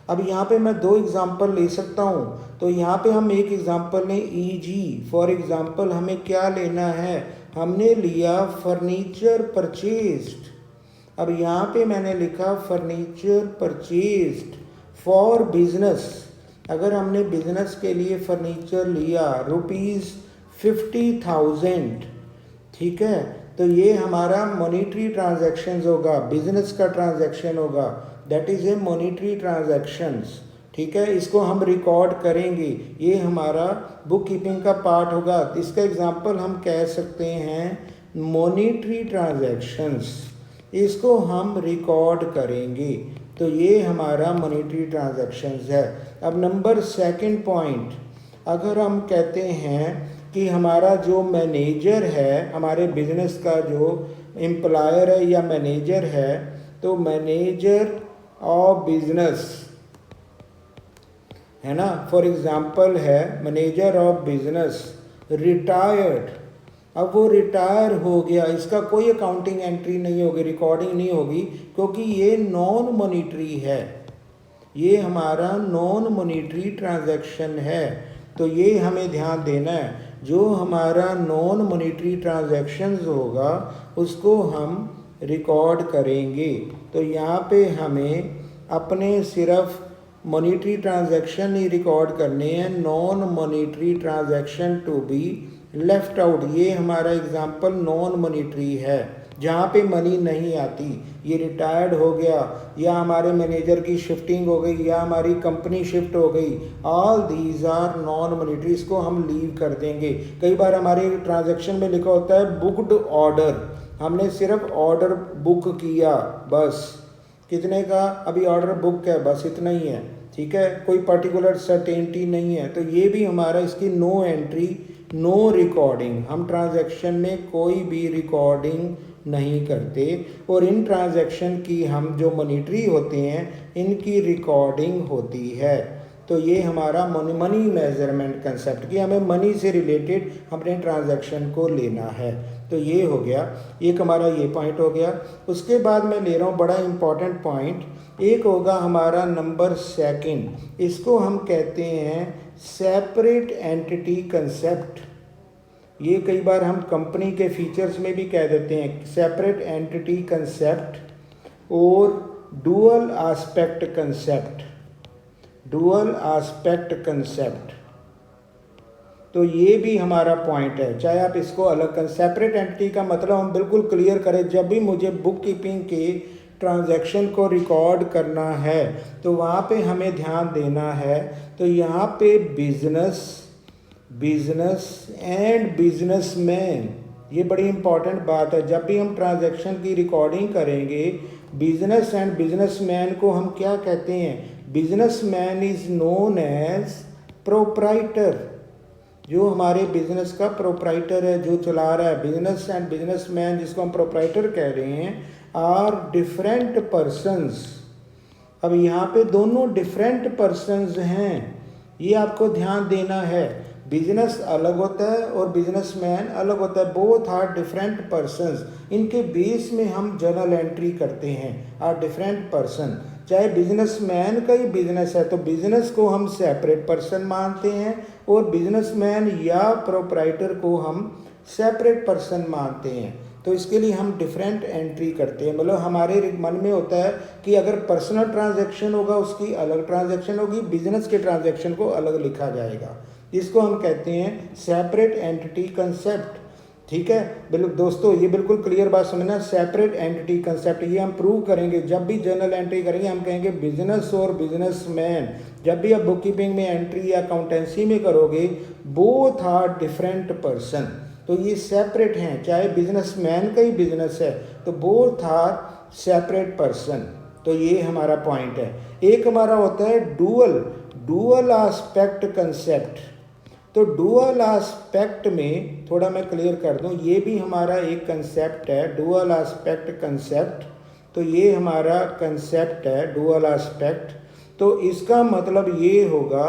अब यहाँ पे मैं 2 एग्जाम्पल ले सकता हूँ। तो यहाँ पे हम एक एग्जाम्पल लें, ईजी फॉर एग्जाम्पल हमें क्या लेना है, हमने लिया फर्नीचर परचेज्ड। अब यहाँ पे मैंने लिखा फर्नीचर परचेज्ड फॉर बिजनेस। अगर हमने बिजनेस के लिए फर्नीचर लिया ₹50,000, ठीक है, तो ये हमारा मॉनिटरी ट्रांजैक्शंस होगा, बिजनेस का ट्रांजैक्शन होगा, that is a monetary transactions. ठीक है, इसको हम रिकॉर्ड करेंगे, ये हमारा बुक कीपिंग का पार्ट होगा। इसका एग्जांपल हम कह सकते हैं मॉनिटरी ट्रांजैक्शंस, इसको हम रिकॉर्ड करेंगे, तो ये हमारा मॉनिटरी ट्रांजैक्शंस है। अब नंबर 2 पॉइंट, अगर हम कहते हैं कि हमारा जो मैनेजर है, हमारे बिजनेस का जो एम्प्लॉयर है या मैनेजर है, तो मैनेजर ऑफ बिजनेस है ना, फॉर एग्जांपल है मैनेजर ऑफ बिजनेस रिटायर्ड। अब वो रिटायर हो गया, इसका कोई अकाउंटिंग एंट्री नहीं होगी, रिकॉर्डिंग नहीं होगी, क्योंकि ये नॉन मॉनिटरी है, ये हमारा नॉन मॉनिटरी ट्रांजैक्शन है। तो ये हमें ध्यान देना है, जो हमारा नॉन मॉनिटरी ट्रांजैक्शंस होगा उसको हम रिकॉर्ड करेंगे। तो यहाँ पे हमें अपने सिर्फ मॉनिटरी ट्रांजैक्शन ही रिकॉर्ड करने हैं, non monetary transaction to be left out. ये हमारा एग्जांपल नॉन मॉनिटरी है, जहाँ पे मनी नहीं आती, ये रिटायर्ड हो गया या हमारे मैनेजर की शिफ्टिंग हो गई या हमारी कंपनी शिफ्ट हो गई, all these are non monetary, इसको हम लीव कर देंगे। कई बार हमारे ट्रांजैक्शन में लिखा होता है बुक्ड ऑर्डर, हमने सिर्फ ऑर्डर बुक किया बस, कितने का, अभी ऑर्डर बुक है बस, इतना ही है, ठीक है, कोई पर्टिकुलर सर्टेनिटी नहीं है, तो ये भी हमारा, इसकी नो एंट्री, नो रिकॉर्डिंग, हम ट्रांजैक्शन में कोई भी रिकॉर्डिंग नहीं करते। और इन ट्रांजैक्शन की हम जो मॉनिटरी होते हैं इनकी रिकॉर्डिंग होती है। तो ये हमारा मनी मेजरमेंट कंसेप्ट कि हमें मनी से रिलेटेड अपने ट्रांजैक्शन को लेना है। तो ये हो गया, एक हमारा ये पॉइंट हो गया। उसके बाद मैं ले रहा हूँ बड़ा इम्पॉर्टेंट पॉइंट, एक होगा हमारा नंबर 2, इसको हम कहते हैं सेपरेट एंटिटी कंसेप्ट ये कई बार हम कंपनी के फीचर्स में भी कह देते हैं, सेपरेट एंटिटी कंसेप्ट और dual aspect concept, dual aspect concept. तो ये भी हमारा पॉइंट है, चाहे आप इसको अलग कर। सेपरेट एंटिटी का मतलब हम बिल्कुल क्लियर करें, जब भी मुझे बुक कीपिंग के ट्रांजैक्शन को रिकॉर्ड करना है तो वहाँ पे हमें ध्यान देना है। तो यहाँ पे बिजनेस एंड बिजनेसमैन, ये बड़ी इंपॉर्टेंट बात है। जब भी हम ट्रांजैक्शन की रिकॉर्डिंग करेंगे, बिजनेस एंड बिजनेसमैन को हम क्या कहते हैं? Businessman is known as proprietor, जो हमारे बिजनेस का प्रोप्राइटर है, जो चला रहा है। बिजनेस एंड बिजनेसमैन, जिसको हम प्रोप्राइटर कह रहे हैं, आर डिफरेंट पर्सन्स। अब यहाँ पे दोनों डिफरेंट पर्सन्स हैं, ये आपको ध्यान देना है। बिजनेस अलग होता है और बिजनेसमैन अलग होता है, बोथ आर डिफरेंट पर्सन्स। इनके बेस में हम जर्नल एंट्री करते हैं, आर डिफरेंट पर्सन। चाहे बिजनेसमैन का ही बिजनेस है तो बिजनेस को हम सेपरेट पर्सन मानते हैं और बिजनेसमैन या प्रोप्राइटर को हम सेपरेट पर्सन मानते हैं। तो इसके लिए हम डिफरेंट एंट्री करते हैं। मतलब हमारे मन में होता है कि अगर पर्सनल ट्रांजैक्शन होगा उसकी अलग ट्रांजैक्शन होगी, बिजनेस के ट्रांजैक्शन को अलग लिखा जाएगा। इसको हम कहते हैं सेपरेट एंटिटी कंसेप्ट। ठीक है बिल्कुल दोस्तों, ये बिल्कुल क्लियर बात समझना। सेपरेट एंटिटी कंसेप्ट ये हम प्रूव करेंगे जब भी जर्नल एंट्री करेंगे। हम कहेंगे बिजनेस और बिजनेसमैन, जब भी आप बुक कीपिंग में एंट्री या अकाउंटेंसी में करोगे, बोथ आर डिफरेंट पर्सन। तो ये सेपरेट हैं, चाहे बिजनेसमैन का ही बिजनेस है तो बोथ आर सेपरेट पर्सन। तो ये हमारा पॉइंट है। एक हमारा होता है डुअल एस्पेक्ट कंसेप्ट। तो डुअल एस्पेक्ट में थोड़ा मैं क्लियर कर दूं, ये भी हमारा एक कंसेप्ट है, डुअल एस्पेक्ट कंसेप्ट। तो ये हमारा कंसेप्ट है डुअल एस्पेक्ट। तो इसका मतलब ये होगा,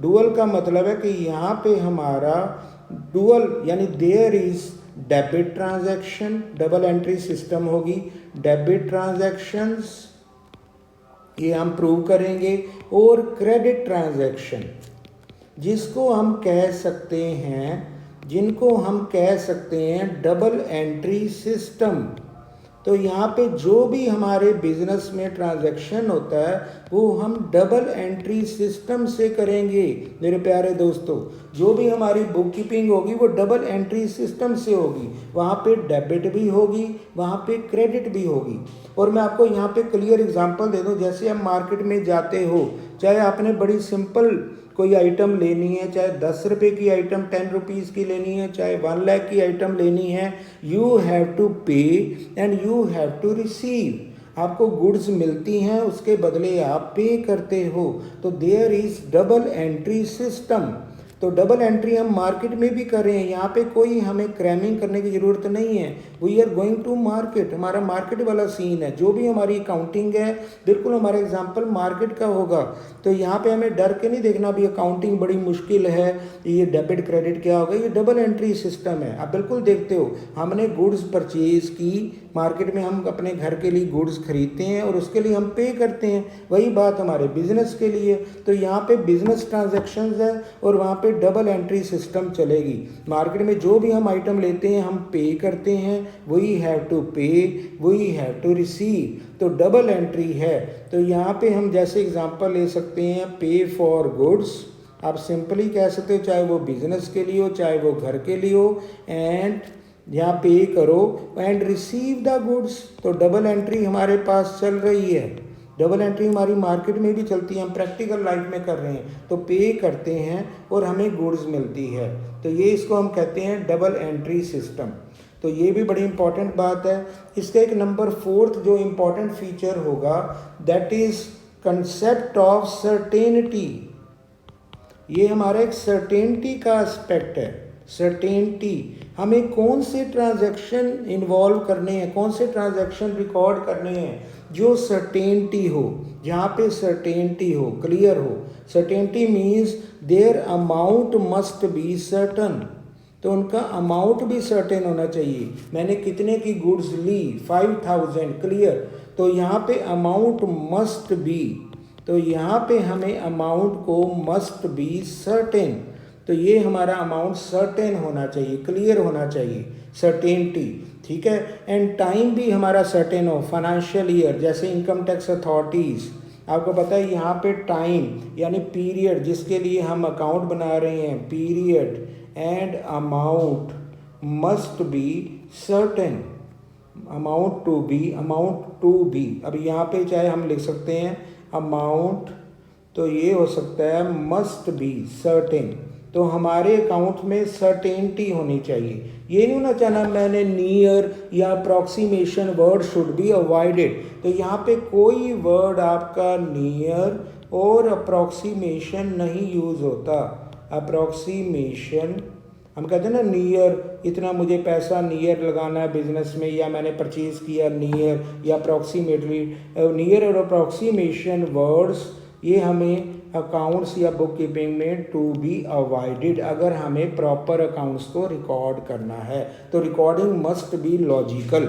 डुअल का मतलब है कि यहाँ पे हमारा डुअल यानी there is debit transaction, double entry system होगी, डेबिट ट्रांजैक्शंस ये हम प्रूव करेंगे, और क्रेडिट ट्रांजैक्शन जिसको हम कह सकते हैं, जिनको हम कह सकते हैं डबल एंट्री सिस्टम। तो यहाँ पे जो भी हमारे बिजनेस में ट्रांजैक्शन होता है वो हम डबल एंट्री सिस्टम से करेंगे। मेरे प्यारे दोस्तों, जो भी हमारी बुक कीपिंग होगी वो डबल एंट्री सिस्टम से होगी। वहाँ पे डेबिट भी होगी, वहाँ पे क्रेडिट भी होगी। और मैं आपको यहाँ पे क्लियर एग्जांपल दे दूँ। जैसे आप मार्केट में जाते हो, चाहे आपने बड़ी सिंपल कोई आइटम लेनी है, चाहे 10 रुपये की आइटम 10 रुपीज़ की लेनी है, चाहे 1 लाख की आइटम लेनी है, you have to pay and you have to receive. आपको गुड्स मिलती हैं, उसके बदले आप पे करते हो। तो there is double entry system. तो डबल एंट्री हम मार्केट में भी कर रहे हैं, यहाँ पे कोई हमें क्रैमिंग करने की ज़रूरत नहीं है। We are going to market, हमारा मार्केट वाला सीन है। जो भी हमारी अकाउंटिंग है बिल्कुल हमारा एग्जांपल मार्केट का होगा। तो यहाँ पे हमें डर के नहीं देखना भी अकाउंटिंग बड़ी मुश्किल है, ये डेबिट क्रेडिट क्या होगा। ये डबल एंट्री सिस्टम है। आप बिल्कुल देखते हो, हमने गुड्स परचेज की, मार्केट में हम अपने घर के लिए गुड्स खरीदते हैं और उसके लिए हम पे करते हैं। वही बात हमारे बिजनेस के लिए। तो यहाँ पे बिजनेस ट्रांजैक्शंस है और वहाँ पे डबल एंट्री सिस्टम चलेगी। मार्केट में जो भी हम आइटम लेते हैं हम पे करते हैं, वी हैव टू पे, वी हैव टू रिसीव। तो डबल एंट्री है। तो यहाँ पे हम जैसे एग्जांपल ले सकते हैं, पे फॉर गुड्स, आप सिंपली कह सकते हो, चाहे वो बिजनेस के लिए हो चाहे वो घर के लिए हो, एंड यहाँ पे करो एंड रिसीव द गुड्स। तो डबल एंट्री हमारे पास चल रही है। डबल एंट्री हमारी मार्केट में भी चलती है, हम प्रैक्टिकल लाइफ में कर रहे हैं। तो पे करते हैं और हमें गुड्स मिलती है। तो ये इसको हम कहते हैं डबल एंट्री सिस्टम। तो ये भी बड़ी इंपॉर्टेंट बात है। इसका एक नंबर 4 जो इम्पॉर्टेंट फीचर होगा, that is concept of certainty. ये हमारा एक सर्टेनिटी का एस्पेक्ट है। सर्टेनिटी, हमें कौन से ट्रांजैक्शन इन्वॉल्व करने हैं, कौन से ट्रांजैक्शन रिकॉर्ड करने हैं जो सर्टेनिटी हो, जहाँ पे सर्टेनिटी हो, क्लियर हो। Certainty means their amount must be certain. तो उनका अमाउंट भी सर्टेन होना चाहिए। मैंने कितने की गुड्स ली, 5000, क्लियर। तो यहाँ पे अमाउंट मस्ट बी, तो यहाँ पे हमें अमाउंट को मस्ट बी सर्टेन। तो ये हमारा अमाउंट सर्टेन होना चाहिए, क्लियर होना चाहिए, सर्टेनिटी, ठीक है। एंड टाइम भी हमारा सर्टेन हो, फाइनेंशियल ईयर, जैसे इनकम टैक्स अथॉरिटीज़, आपको पता है यहाँ पे टाइम यानी पीरियड जिसके लिए हम अकाउंट बना रहे हैं, period and amount must be certain, amount to be. अब यहाँ पे चाहे हम लिख सकते हैं अमाउंट, तो ये हो सकता है मस्ट बी सर्टेन। तो हमारे अकाउंट में सर्टेनिटी होनी चाहिए। ये नहीं होना चाहना मैंने नियर या approximation word should be avoided. तो यहाँ पे कोई वर्ड आपका नियर और अप्रॉक्सीमेशन नहीं यूज़ होता। अप्रॉक्सीमेशन हम कहते हैं ना, नियर, इतना मुझे पैसा नियर लगाना है बिजनेस में, या मैंने परचेज़ किया नियर, या अप्रॉक्सीमेटली। नियर और अप्रॉक्सीमेशन वर्ड्स ये हमें अकाउंट्स या बुक कीपिंग में टू बी अवॉइडेड अगर हमें प्रॉपर अकाउंट्स को रिकॉर्ड करना है। तो recording must be logical.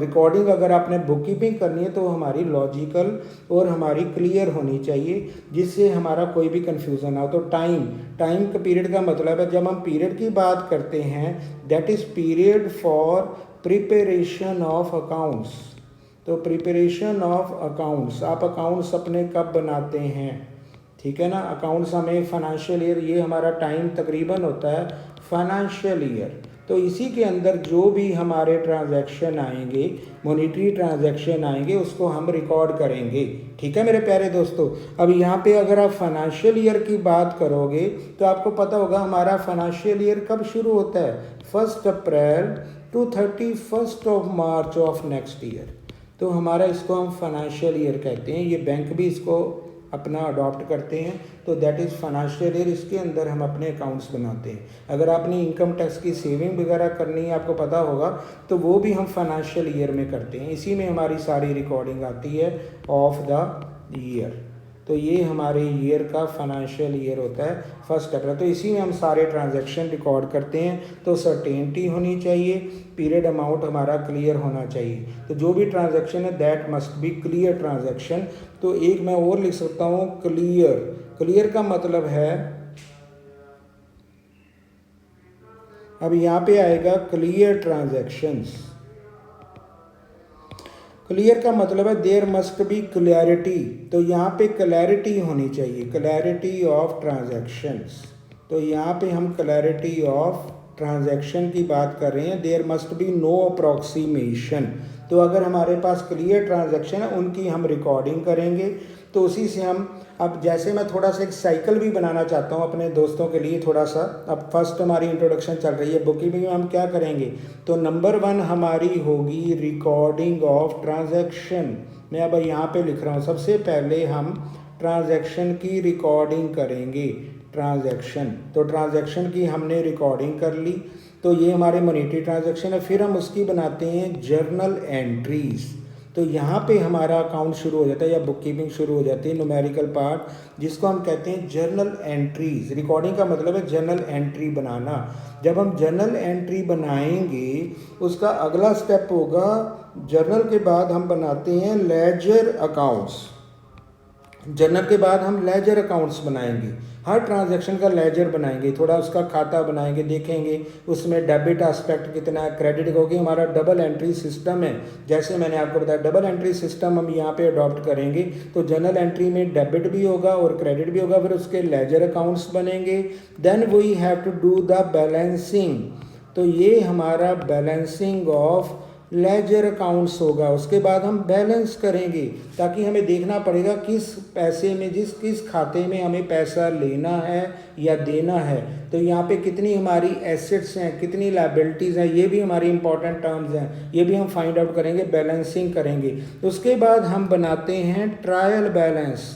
Recording अगर आपने बुक कीपिंग करनी है तो हमारी लॉजिकल और हमारी क्लियर होनी चाहिए, जिससे हमारा कोई भी कन्फ्यूज़न ना हो। तो टाइम का पीरियड का मतलब है, जब हम पीरियड की बात करते हैं, that is period for preparation of accounts. तो प्रिपरेशन ऑफ अकाउंट्स, आप अकाउंट्स अपने कब बनाते हैं, ठीक है ना। अकाउंट्स हमें फाइनेंशियल ईयर, ये हमारा टाइम तकरीबन होता है फाइनेंशियल ईयर। तो इसी के अंदर जो भी हमारे ट्रांजैक्शन आएंगे, मॉनेटरी ट्रांजैक्शन आएंगे, उसको हम रिकॉर्ड करेंगे, ठीक है मेरे प्यारे दोस्तों। अब यहाँ पे अगर आप फाइनेंशियल ईयर की बात करोगे तो आपको पता होगा हमारा फाइनेंशियल ईयर कब शुरू होता है, 1 April to 31 March of next year. तो हमारा इसको हम फाइनेंशियल ईयर कहते हैं। ये बैंक भी इसको अपना अडॉप्ट करते हैं। तो दैट इज़ फाइनेंशियल ईयर, इसके अंदर हम अपने अकाउंट्स बनाते हैं। अगर आपने इनकम टैक्स की सेविंग वगैरह करनी है, आपको पता होगा, तो वो भी हम फाइनेंशियल ईयर में करते हैं। इसी में हमारी सारी रिकॉर्डिंग आती है ऑफ द ईयर। तो ये हमारे ईयर का फाइनेंशियल ईयर होता है 1 अप्रैल। तो इसी में हम सारे ट्रांजैक्शन रिकॉर्ड करते हैं। तो सर्टेनिटी होनी चाहिए, पीरियड अमाउंट हमारा क्लियर होना चाहिए। तो जो भी ट्रांजैक्शन है that must be clear transaction. तो एक मैं और लिख सकता हूँ क्लियर। क्लियर का मतलब है, अब यहाँ पे आएगा क्लियर ट्रांजैक्शंस। क्लियर का मतलब है देयर मस्ट बी क्लैरिटी। तो यहाँ पे क्लैरिटी होनी चाहिए, क्लैरिटी ऑफ ट्रांजैक्शंस। तो यहाँ पे हम क्लैरिटी ऑफ ट्रांजैक्शन की बात कर रहे हैं। There must be no approximation. तो अगर हमारे पास क्लियर ट्रांजैक्शन है, उनकी हम रिकॉर्डिंग करेंगे। तो उसी से हम, अब जैसे मैं थोड़ा सा एक साइकिल भी बनाना चाहता हूँ अपने दोस्तों के लिए थोड़ा सा। अब फर्स्ट हमारी इंट्रोडक्शन चल रही है, बुक कीपिंग में हम क्या करेंगे। तो नंबर 1 हमारी होगी रिकॉर्डिंग ऑफ ट्रांजैक्शन। मैं अब यहाँ पे लिख रहा हूँ, सबसे पहले हम ट्रांजैक्शन की रिकॉर्डिंग करेंगे। ट्रांजैक्शन, तो ट्रांजैक्शन की हमने रिकॉर्डिंग कर ली। तो ये हमारे मॉनेटरी ट्रांजैक्शन है। फिर हम उसकी बनाते हैं जर्नल एंट्रीज। तो यहाँ पे हमारा अकाउंट शुरू हो जाता है या बुक कीपिंग शुरू हो जाती है, न्यूमेरिकल पार्ट, जिसको हम कहते हैं जर्नल एंट्रीज। रिकॉर्डिंग का मतलब है जर्नल एंट्री बनाना। जब हम जर्नल एंट्री बनाएंगे, उसका अगला स्टेप होगा, जर्नल के बाद हम बनाते हैं लेजर अकाउंट्स। जर्नल के बाद हम लेजर अकाउंट्स बनाएंगे, हर ट्रांजैक्शन का लेजर बनाएंगे, थोड़ा उसका खाता बनाएंगे, देखेंगे उसमें डेबिट एस्पेक्ट कितना है, क्रेडिट, क्योंकि हमारा डबल एंट्री सिस्टम है। जैसे मैंने आपको बताया डबल एंट्री सिस्टम हम यहाँ पे अडॉप्ट करेंगे। तो जर्नल एंट्री में डेबिट भी होगा और क्रेडिट भी होगा, फिर उसके लेजर अकाउंट्स बनेंगे। Then we have to do the balancing. तो ये हमारा बैलेंसिंग ऑफ लेजर अकाउंट्स होगा। उसके बाद हम बैलेंस करेंगे, ताकि हमें देखना पड़ेगा किस पैसे में, किस खाते में हमें पैसा लेना है या देना है। तो यहाँ पे कितनी हमारी एसेट्स हैं, कितनी लायबिलिटीज़ हैं, ये भी हमारी इंपॉर्टेंट टर्म्स हैं, ये भी हम फाइंड आउट करेंगे, बैलेंसिंग करेंगे। उसके बाद हम बनाते हैं ट्रायल बैलेंस।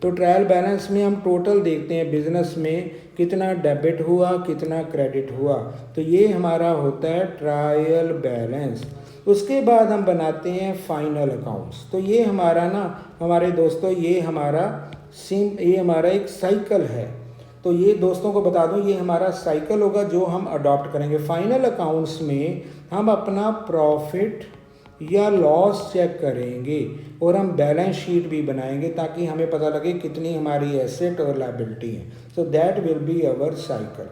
तो ट्रायल बैलेंस में हम टोटल देखते हैं बिजनेस में कितना डेबिट हुआ, कितना क्रेडिट हुआ। तो ये हमारा होता है ट्रायल बैलेंस। उसके बाद हम बनाते हैं फाइनल अकाउंट्स। तो ये हमारा ना हमारे दोस्तों, ये हमारा एक साइकिल है। तो ये दोस्तों को बता दूं, ये हमारा साइकिल होगा जो हम अडॉप्ट करेंगे। फाइनल अकाउंट्स में हम अपना प्रॉफिट या लॉस चेक करेंगे और हम बैलेंस शीट भी बनाएंगे ताकि हमें पता लगे कितनी हमारी एसेट और लायबिलिटी है। So that will be our cycle.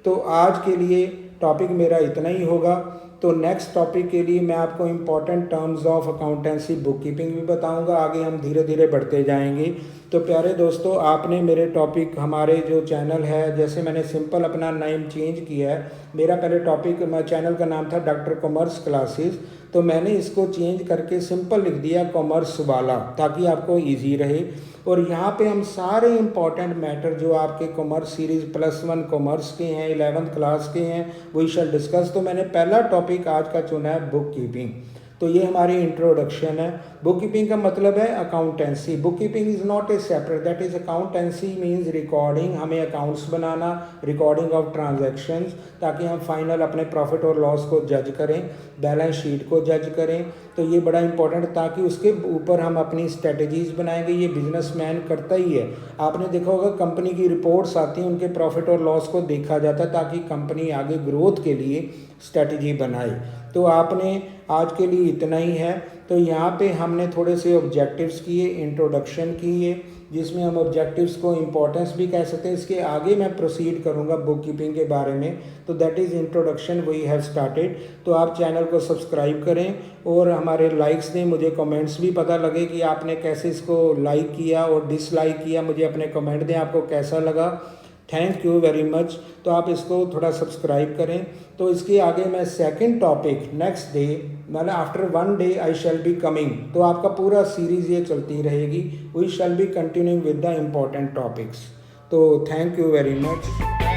तो आज के लिए टॉपिक मेरा इतना ही होगा। तो नेक्स्ट टॉपिक के लिए मैं आपको important terms of accountancy book keeping भी बताऊंगा। आगे हम धीरे धीरे बढ़ते जाएंगे। तो प्यारे दोस्तों, आपने मेरे टॉपिक हमारे जो चैनल है, जैसे मैंने सिंपल अपना नेम चेंज किया है, मेरा पहले टॉपिक चैनल का नाम था डॉक्टर कॉमर्स क्लासेस, तो मैंने इसको चेंज करके सिंपल लिख दिया कॉमर्स वाला, ताकि आपको ईजी रहे। और यहाँ पे हम सारे इंपॉर्टेंट मैटर जो आपके कॉमर्स सीरीज़ +1 कॉमर्स के हैं, 11th क्लास के हैं, वी शैल डिस्कस। तो मैंने पहला टॉपिक आज का चुना है बुक कीपिंग। तो ये हमारी इंट्रोडक्शन है। बुक कीपिंग का मतलब है accountancy. Book keeping is not a separate, that is accountancy means recording, हमें अकाउंट्स बनाना, रिकॉर्डिंग ऑफ ट्रांजैक्शंस, ताकि हम फाइनल अपने प्रॉफिट और लॉस को जज करें, बैलेंस शीट को जज करें। तो ये बड़ा इंपॉर्टेंट, ताकि उसके ऊपर हम अपनी स्ट्रेटजीज बनाएंगे। ये बिजनेसमैन करता ही है। आपने देखा होगा कंपनी की रिपोर्ट्स आती हैं, उनके प्रॉफिट और लॉस को देखा जाता है ताकि कंपनी आगे ग्रोथ के लिए स्ट्रेटजी बनाए। तो आपने आज के लिए इतना ही है। तो यहाँ पे हमने थोड़े से ऑब्जेक्टिव्स किए, इंट्रोडक्शन किए, जिसमें हम ऑब्जेक्टिव्स को इम्पोर्टेंस भी कह सकते हैं। इसके आगे मैं प्रोसीड करूँगा बुक कीपिंग के बारे में। तो that is introduction we have started. तो आप चैनल को सब्सक्राइब करें और हमारे लाइक्स दें, मुझे कमेंट्स भी पता लगे कि आपने कैसे इसको लाइक किया और डिसलाइक किया। मुझे अपने कमेंट दें आपको कैसा लगा। Thank you very much. तो आप इसको थोड़ा सब्सक्राइब करें। तो इसके आगे मैं सेकंड टॉपिक नेक्स्ट डे, मतलब after 1 day I shall be coming. तो आपका पूरा सीरीज़ ये चलती रहेगी। We shall be continuing with the important topics. तो थैंक यू वेरी मच।